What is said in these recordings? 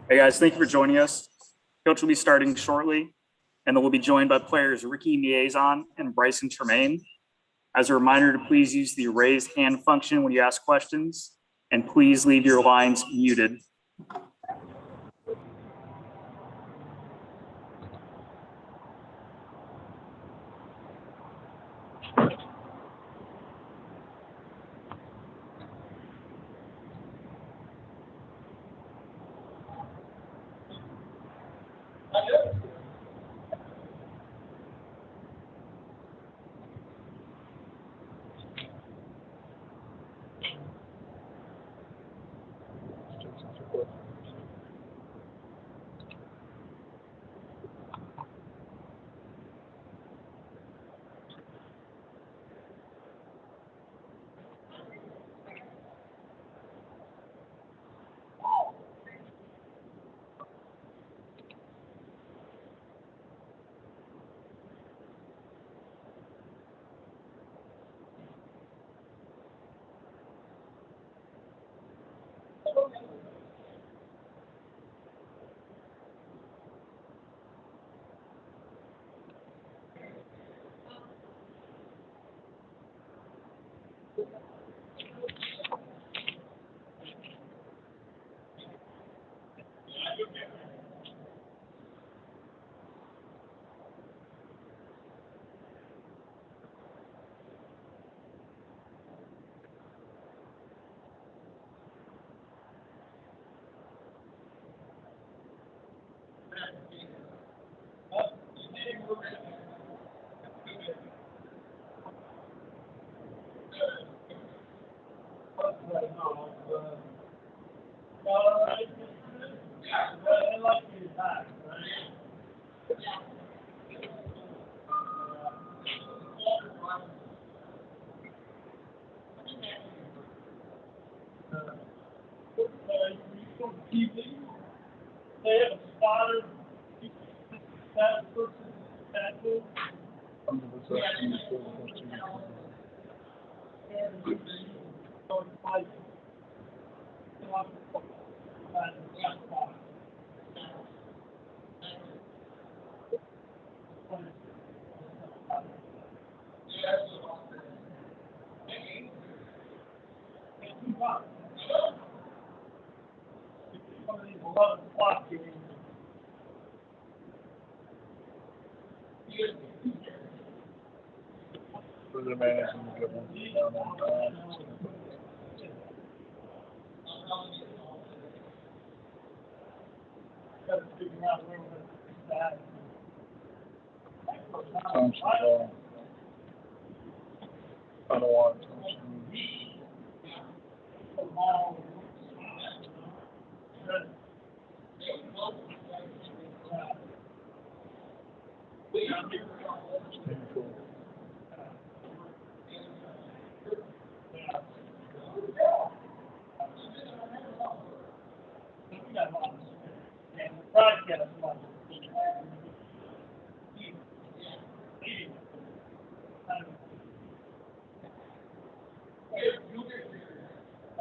Hey guys, thank you for joining us. Coach will be starting shortly, and then we'll be joined by players Liaison and Bryson Tremaine. As a reminder to please use the raise hand function when you ask questions, and please leave your lines muted. They have a spotter. That person, that move. I don't want to.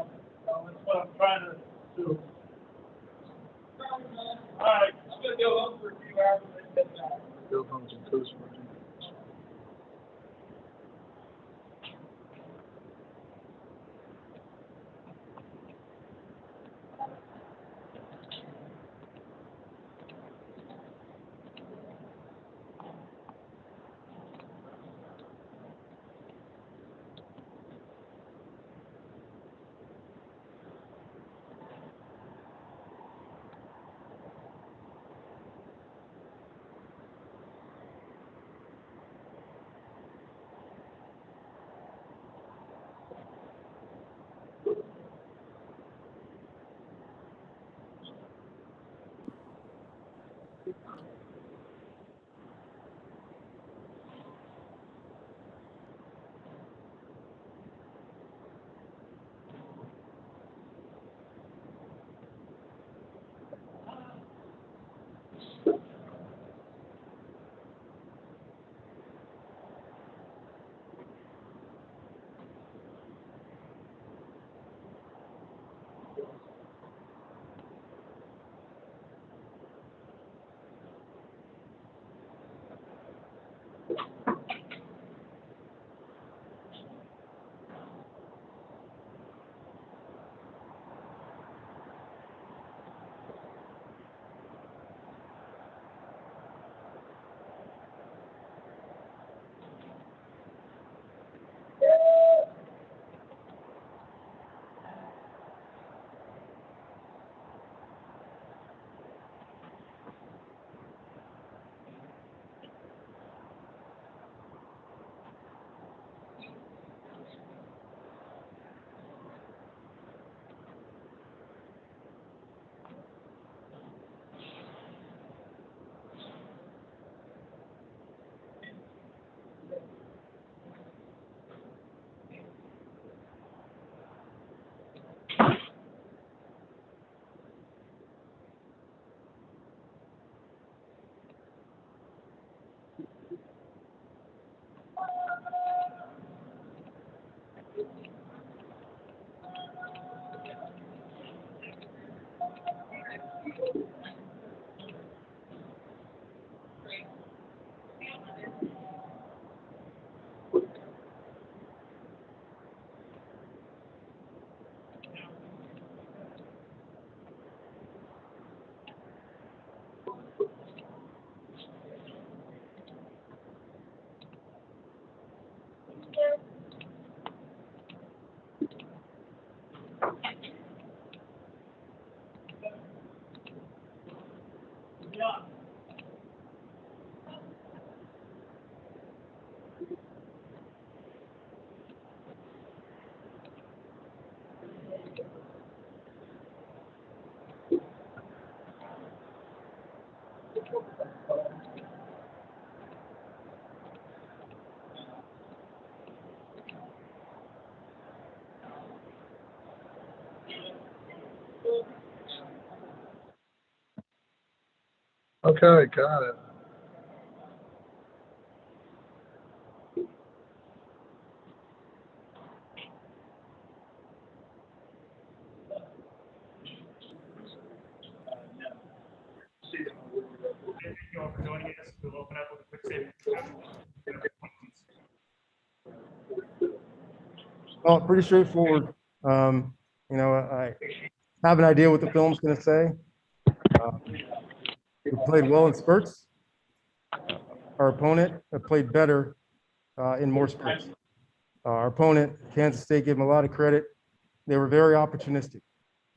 That's what I'm trying to do. All right, I'm going to go home for a few hours and then get back. Go home to Coast Virginia. Okay, got it. Thank you all for joining us. We'll open up with a quick statement. Well, pretty straightforward. I have an idea what the film's going to say. We played well in spurts. Our opponent played better in more spurts. Our opponent, Kansas State, gave them a lot of credit. They were very opportunistic.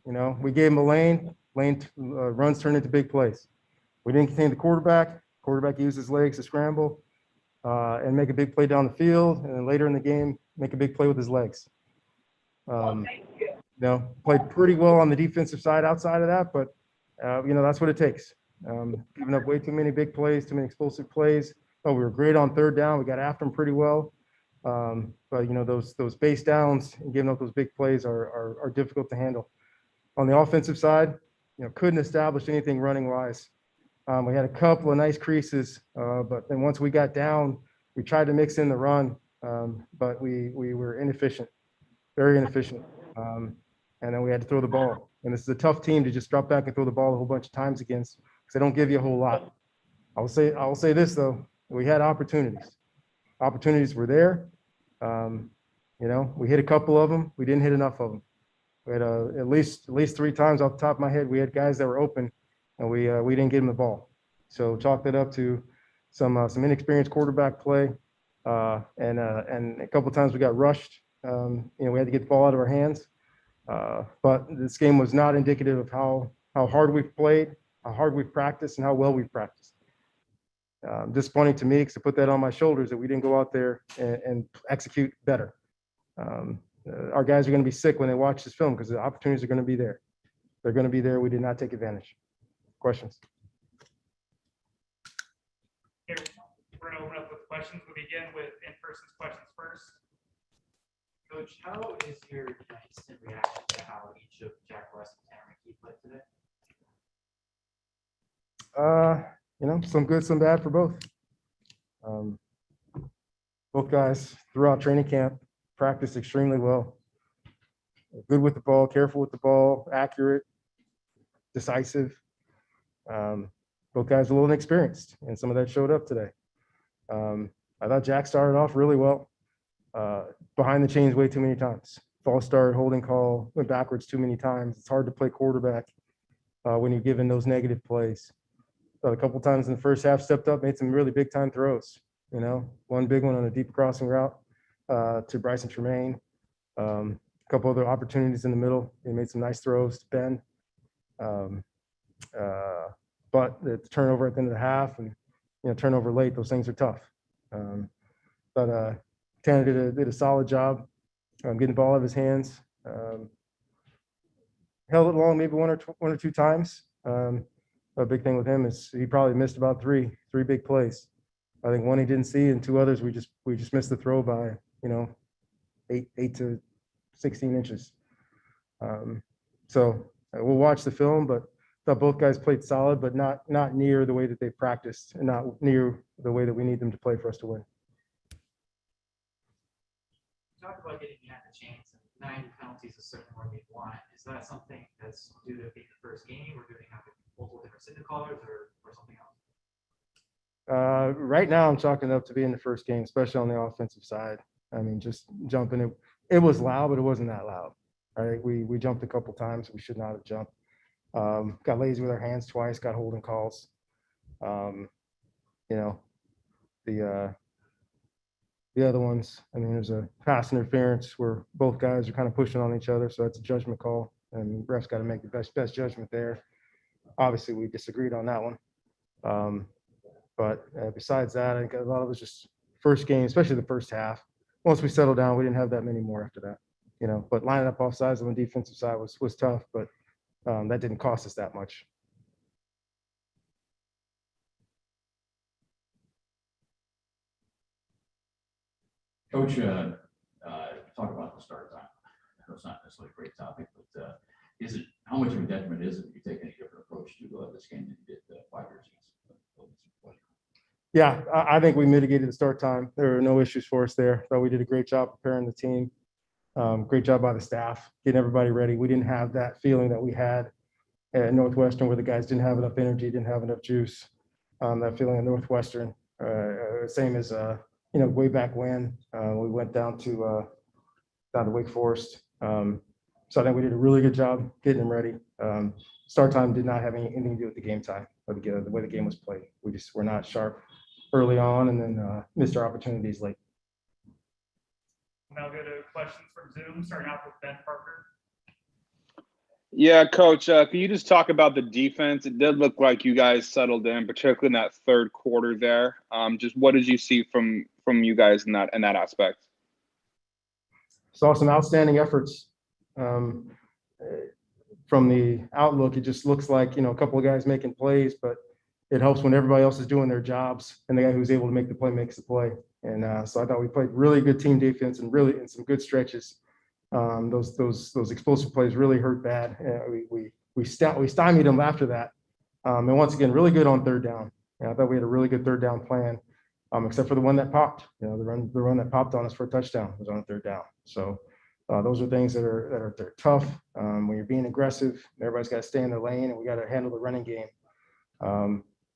We gave them a lane runs turned into big plays. We didn't contain the quarterback. Quarterback used his legs to scramble and make a big play down the field. And then later in the game, make a big play with his legs. Played pretty well on the defensive side outside of that, but that's what it takes. Giving up way too many big plays, too many explosive plays. Oh, we were great on third down. We got after them pretty well. But those base downs and giving up those big plays are difficult to handle. On the offensive side, couldn't establish anything running wise. We had a couple of nice creases, but then once we got down, we tried to mix in the run, but we were inefficient, very inefficient. And then we had to throw the ball. And this is a tough team to just drop back and throw the ball a whole bunch of times against because they don't give you a whole lot. I will say this though, we had opportunities. Opportunities were there. We hit a couple of them. We didn't hit enough of them. We had at least 3 times off the top of my head. We had guys that were open, and we didn't give them the ball. So chalked it up to some inexperienced quarterback play, and a couple of times we got rushed. We had to get the ball out of our hands. But this game was not indicative of how hard we've played, how hard we've practiced, and how well we've practiced. Disappointing to me because I put that on my shoulders that we didn't go out there and execute better. Our guys are going to be sick when they watch this film because the opportunities are going to be there. They're going to be there. We did not take advantage. Questions? Okay, we're going to open up with questions. We'll begin with in-person's questions first. Coach, how is your instant reaction to how each of Jack West and Tanner McKee played today? Some good, some bad for both. Both guys throughout training camp practiced extremely well. Good with the ball, careful with the ball, accurate, decisive. Both guys a little inexperienced, and some of that showed up today. I thought Jack started off really well. Behind the chains way too many times. False start, holding call, went backwards too many times. It's hard to play quarterback when you're given those negative plays. A couple times in the first half, stepped up, made some really big time throws. One big one on a deep crossing route to Bryson Tremaine. A couple other opportunities in the middle. He made some nice throws to Ben. But the turnover at the end of the half and turnover late, those things are tough. But Tanner did a solid job getting the ball out of his hands. Held it long, maybe one or two times. A big thing with him is he probably missed about three big plays. I think one he didn't see, and 2 others we just missed the throw by 8 to 16 inches. So we'll watch the film, but thought both guys played solid, but not near the way that they practiced, and not near the way that we need them to play for us to win. Talk about getting behind the chains and 9 penalties is certainly more than we want. Is that something that's due to being the first game, or do they have multiple different signal callers, or something else? Right now, I'm chalking it up to being the first game, especially on the offensive side. I mean, just jumping. It was loud, but it wasn't that loud. Right? We jumped a couple times. We should not have jumped. Got lazy with our hands twice. Got holding calls. The other ones, I mean, there's a pass interference where both guys are kind of pushing on each other, so that's a judgment call, and refs got to make the best judgment there. Obviously, we disagreed on that one. But besides that, I think a lot of it was just first game, especially the first half. Once we settled down, we didn't have that many more after that. But lining up off sides on the defensive side was tough, but that didn't cost us that much. Coach, talk about the start time. I know it's not necessarily a great topic, but how much of a detriment is it if you take any different approach to this game than you did 5 years ago? Yeah, I think we mitigated the start time. There were no issues for us there. Thought we did a great job preparing the team. Great job by the staff, getting everybody ready. We didn't have that feeling that we had at Northwestern where the guys didn't have enough energy, didn't have enough juice. That feeling at Northwestern, same as, way back when we went down to Wake Forest. So I think we did a really good job getting them ready. Start time did not have anything to do with the game time or the way the game was played. We just were not sharp early on and then missed our opportunities late. Now go to questions from Zoom, starting off with Ben Parker. Yeah, Coach, can you just talk about the defense? It did look like you guys settled in, particularly in that third quarter there. Just what did you see from you guys in that aspect? Saw some outstanding efforts. From the outlook, it just looks like, a couple of guys making plays, but it helps when everybody else is doing their jobs and the guy who's able to make the play makes the play. And so I thought we played really good team defense and really in some good stretches. Those explosive plays really hurt bad. We stymied them after that. And once again, really good on third down. I thought we had a really good third down plan, except for the one that popped. The run that popped on us for a touchdown was on third down. So those are things that are tough when you're being aggressive. Everybody's got to stay in their lane, and we got to handle the running game.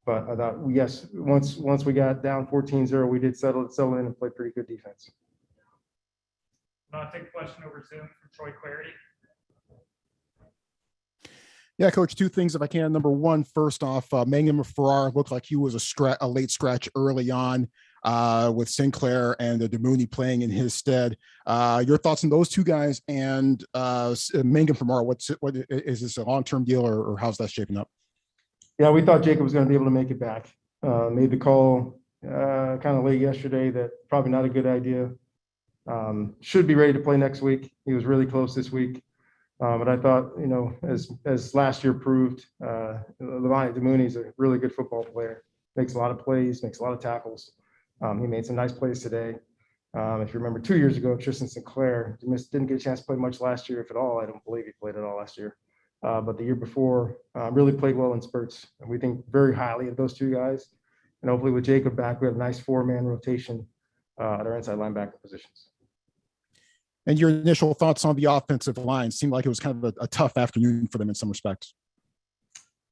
But I thought, yes, once we got down 14-0, we did settle in and play pretty good defense. I'll take a question over Zoom from Troy Clarity. Yeah, Coach, 2 things if I can. Number one, first off, Mangum Farrar looked like he was a late scratch early on with Sinclair and the Demooney playing in his stead. Your thoughts on those 2 guys and Mangum Farrar? What is this a long-term deal or how's that shaping up? Yeah, we thought Jacob was going to be able to make it back. Made the call kind of late yesterday that probably not a good idea. Should be ready to play next week. He was really close this week. But I thought, as last year proved, Demooney is a really good football player. Makes a lot of plays, makes a lot of tackles. He made some nice plays today. If you remember 2 years ago, Tristan Sinclair didn't get a chance to play much last year, if at all. I don't believe he played at all last year. But the year before, really played well in spurts. And we think very highly of those 2 guys. And hopefully with Jacob back, we have a nice 4-man rotation at our inside linebacker positions. And your initial thoughts on the offensive line? Seemed like it was kind of a tough afternoon for them in some respects.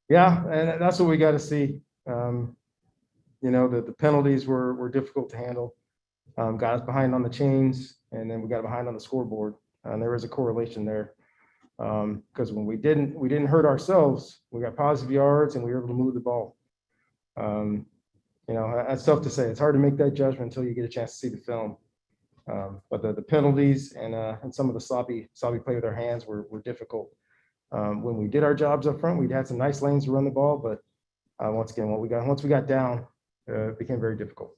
Yeah, and that's what we got to see. The penalties were difficult to handle. Got us behind on the chains, and then we got behind on the scoreboard. And there was a correlation there because when we didn't hurt ourselves, we got positive yards and we were able to move the ball. That's tough to say. It's hard to make that judgment until you get a chance to see the film. But the penalties and some of the sloppy play with our hands were difficult. When we did our jobs up front, we had some nice lanes to run the ball, but once again, once we got down, it became very difficult.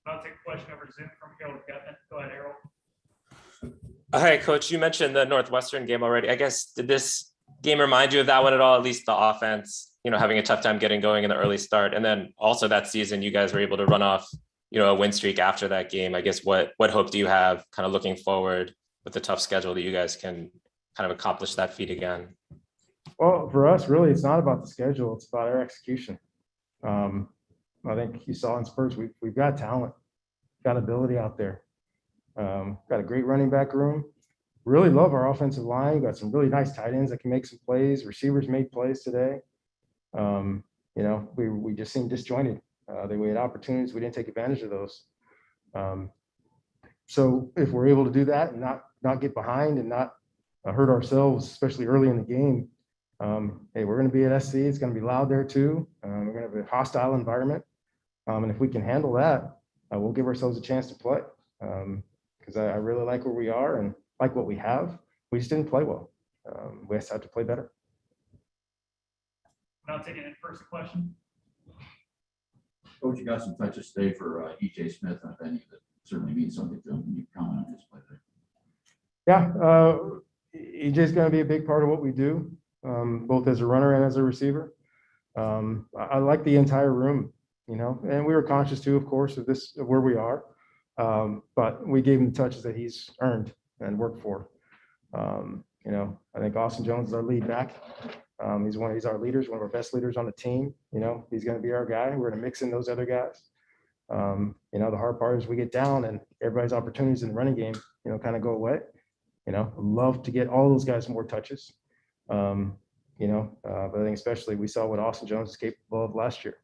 I'll take a question over Zoom from Harold Gutman. Go ahead, Harold. Hi, Coach. You mentioned the Northwestern game already. I guess, did this game remind you of that one at all? At least the offense, having a tough time getting going in the early start. And then also that season, you guys were able to run off a win streak after that game. I guess what hope do you have kind of looking forward with the tough schedule that you guys can kind of accomplish that feat again? Well, for us, really, it's not about the schedule. It's about our execution. I think you saw in spurts, we've got talent, got ability out there. Got a great running back room. Really love our offensive line. Got some really nice tight ends that can make some plays. Receivers made plays today. We just seemed disjointed. We had opportunities. We didn't take advantage of those. So if we're able to do that and not get behind and not hurt ourselves, especially early in the game, hey, we're going to be at SC. It's going to be loud there too. We're going to have a hostile environment. And if we can handle that, we'll give ourselves a chance to play. Because I really like where we are and like what we have. We just didn't play well. We just have to play better. Now taking an in-person question. Coach, you got some touches today for E.J. Smith, and I think that certainly means something to him. Can you comment on his play there? Yeah, EJ's going to be a big part of what we do, both as a runner and as a receiver. I like the entire room, and we were conscious too, of course, of where we are. But we gave him the touches that he's earned and worked for. You know, I think Austin Jones is our lead back. He's our leaders, one of our best leaders on the team. You know, he's going to be our guy. We're going to mix in those other guys. You know, the hard part is we get down and everybody's opportunities in the running game, you know, kind of go away. You know, love to get all those guys more touches. You know, but I think especially we saw what Austin Jones is capable of last year.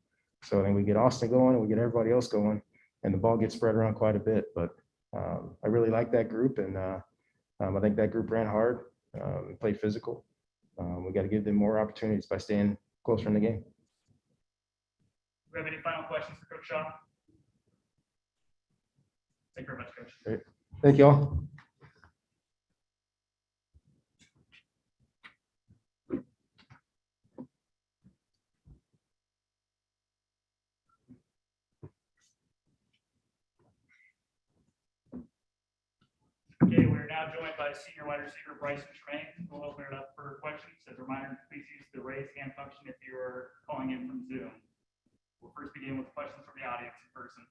So I think we get Austin going and we get everybody else going and the ball gets spread around quite a bit. But I really like that group, and I think that group ran hard, played physical. We got to give them more opportunities by staying closer in the game. Do we have any final questions for Coach Shaw? Thank you very much, Coach. Great. Thank you all. Okay, we're now joined by senior wide receiver Bryson Tremaine. We'll open it up for questions. As a reminder, please use the raise hand function if you are calling in from Zoom. We'll first begin with questions from the audience in person.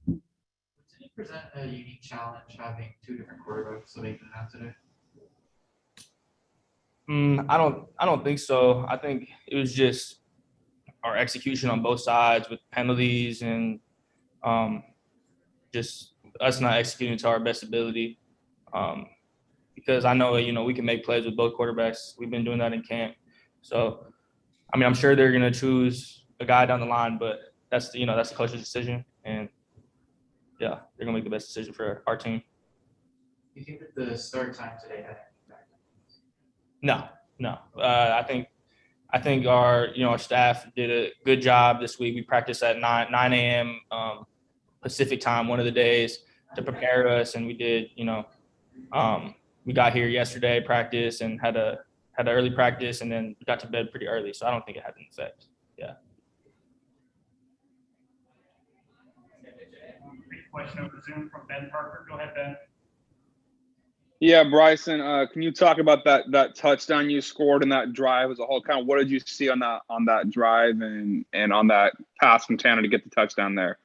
Did you present a unique challenge having two different quarterbacks that you didn't have today? I don't think so. I think it was just our execution on both sides with penalties and just us not executing to our best ability. Because I know, you know, we can make plays with both quarterbacks. We've been doing that in camp. So, I mean, I'm sure they're going to choose a guy down the line, but that's the coach's decision. And yeah, they're going to make the best decision for our team. Do you think that the start time today had any impact? No. I think our staff did a good job this week. We practiced at 9 a.m. Pacific time one of the days to prepare us, and we did. We got here yesterday, practice, and had an early practice, and then we got to bed pretty early. So I don't think it had an effect. Yeah. Question over Zoom from Ben Parker. Go ahead, Ben. Yeah, Bryson, can you talk about that touchdown you scored in that drive as a whole? Kind of what did you see on that drive and on that pass from Tanner to get the touchdown there?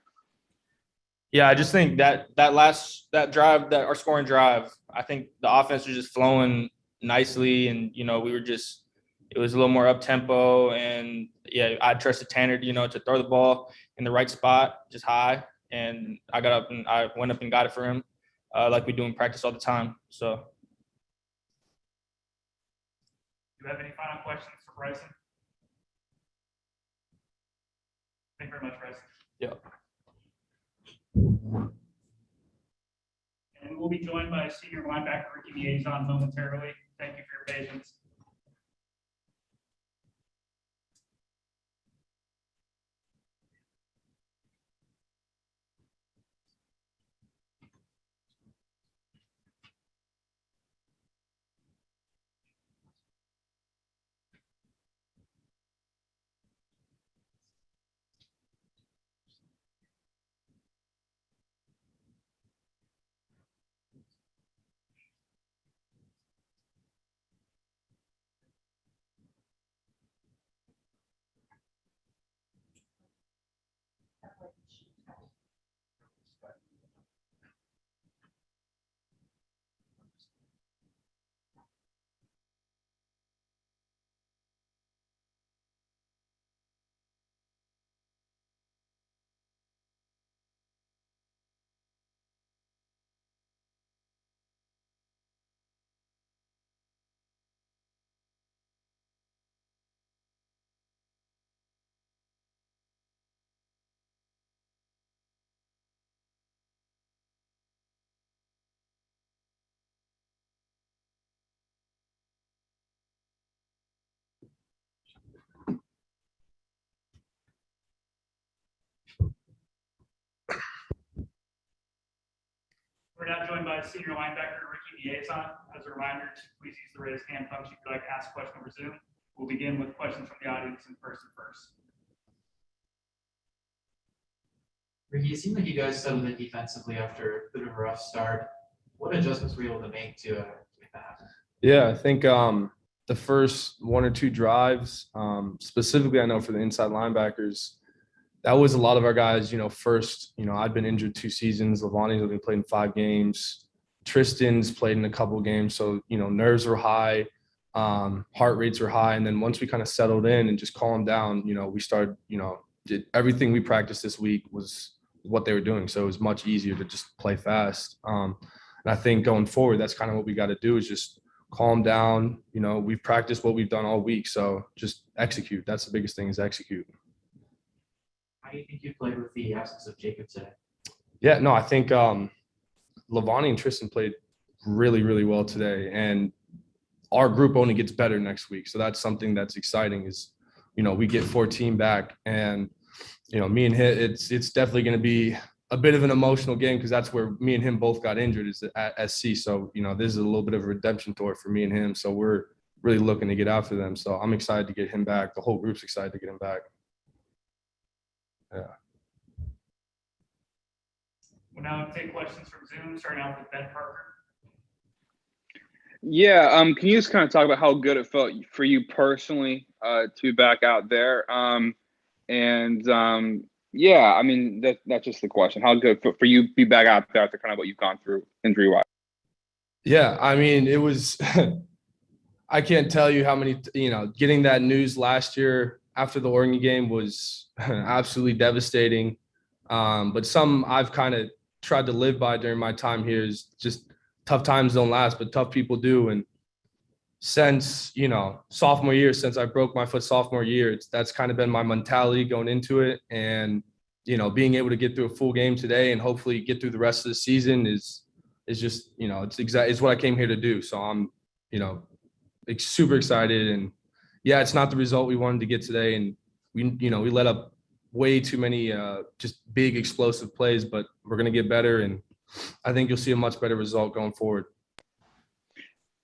Yeah, I just think that drive, that our scoring drive, I think the offense was just flowing nicely, and it was a little more up tempo, and yeah, I trusted Tanner, to throw the ball in the right spot, just high, and I went up and got it for him. Like we do in practice all the time. So, Do you have any final questions for Bryson? Thank you very much, Bryson. yeah. And we'll be joined by senior linebacker Ricky Liaison momentarily. Thank you for your patience. We're now joined by senior linebacker Ricky Liaison. As a reminder, to please use the raise hand function if you'd like to ask a question over Zoom. We'll begin with questions from the audience in person first. Ricky, it seemed like you guys settled in defensively after a bit of a rough start. What adjustments were you able to make to make that happen? Yeah, I think the first one or two drives, specifically, I know for the inside linebackers, that was a lot of our guys, first, I'd been injured 2 seasons. Levani's only played in 5 games. Tristan's played in a couple games. So, nerves were high, heart rates were high. And then once we kind of settled in and just calmed down, we started, did everything we practiced this week was what they were doing. So it was much easier to just play fast. And I think going forward, that's kind of what we got to do is just calm down. We've practiced what we've done all week. So just execute. That's the biggest thing is execute. How do you think you played with the absence of Jacob today? Yeah, no, I think Levani and Tristan played really, really well today. And our group only gets better next week. So that's something that's exciting is, we get 14 back and, me and him, it's definitely going to be a bit of an emotional game because that's where me and him both got injured is at SC. So, this is a little bit of a redemption tour for me and him. So we're really looking to get after them. So I'm excited to get him back. The whole group's excited to get him back. Yeah. We'll now take questions from Zoom, starting out with Ben Parker. Yeah, can you just kind of talk about how good it felt for you personally to be back out there? Yeah, I mean that's just the question. How good for you to be back out there after kind of what you've gone through injury-wise? Yeah, I mean it was. I can't tell you how many. Getting that news last year after the Oregon game was absolutely devastating. But some I've kind of tried to live by during my time here is just tough times don't last, but tough people do. And since, sophomore year, since I broke my foot sophomore year, that's kind of been my mentality going into it. And, being able to get through a full game today and hopefully get through the rest of the season is just, it's what I came here to do. So I'm, super excited. And yeah, it's not the result we wanted to get today. And we let up way too many just big explosive plays, but we're going to get better. And I think you'll see a much better result going forward.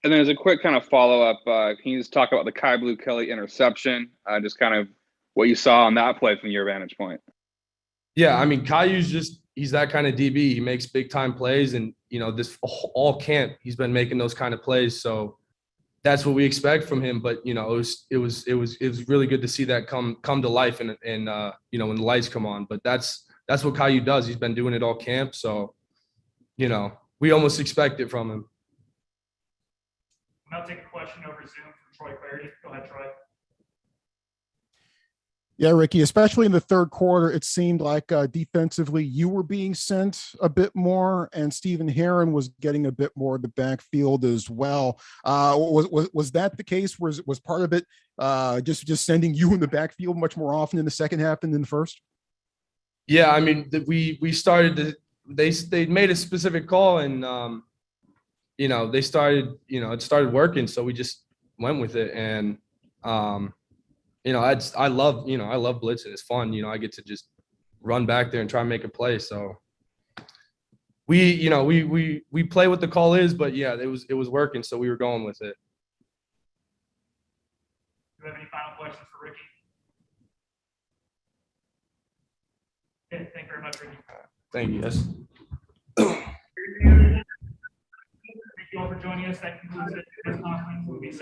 And then as a quick kind of follow-up, can you just talk about the Kai Blue Kelly interception, just kind of what you saw on that play from your vantage point? Yeah, I mean, Caillou's he's that kind of DB. He makes big-time plays, and, this all camp, he's been making those kind of plays. So that's what we expect from him. But, it was really good to see that come to life and when the lights come on. But that's what Caillou does. He's been doing it all camp. So, we almost expect it from him. I'll now take a question over Zoom from Troy Clarity. Go ahead, Troy. Yeah, Ricky, especially in the third quarter, it seemed like defensively you were being sent a bit more, and Stephen Heron was getting a bit more of the backfield as well. Was that the case? Was part of it just sending you in the backfield much more often in the second half than in the first? Yeah, I mean, we started to they made a specific call, and they started it started working, so we just went with it. And I love blitzing. It's fun. I get to just run back there and try and make a play. So we play what the call is, but yeah, it was working, so we were going with it. Do you have any final questions for Ricky? Okay, thank you very much, Ricky. Thank you. Yes. Thank you all for joining us. That concludes this conference. We'll be